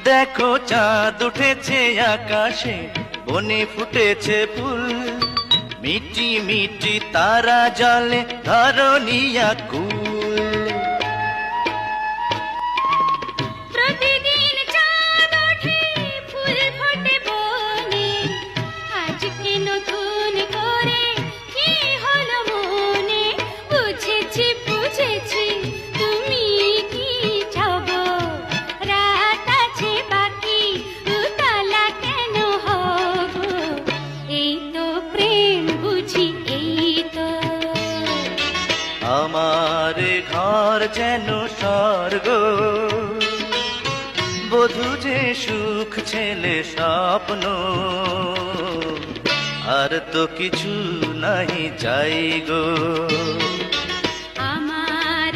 দেখো চাঁদ উঠেছে আকাশে, বনে ফুটেছে ফুল, মিটি মিটি তারা জলে ধরণী আকুল। প্রতিদিন চাঁদ ওঠে, ফুল ফোটে বনে, আজকে নতুন করে কি হলো মনে? বুঝেছি বুঝেছি তুমি কি চাও গো, রাত আছে বাকি, উতলা কেন হব? এই তো প্রেম বুঝি, এই তো। আমার ঘর যেন স্বর্গ, বধূ যে সুখ ছেলে স্বপ্ন, আর তো কিছু নাই চাই গো।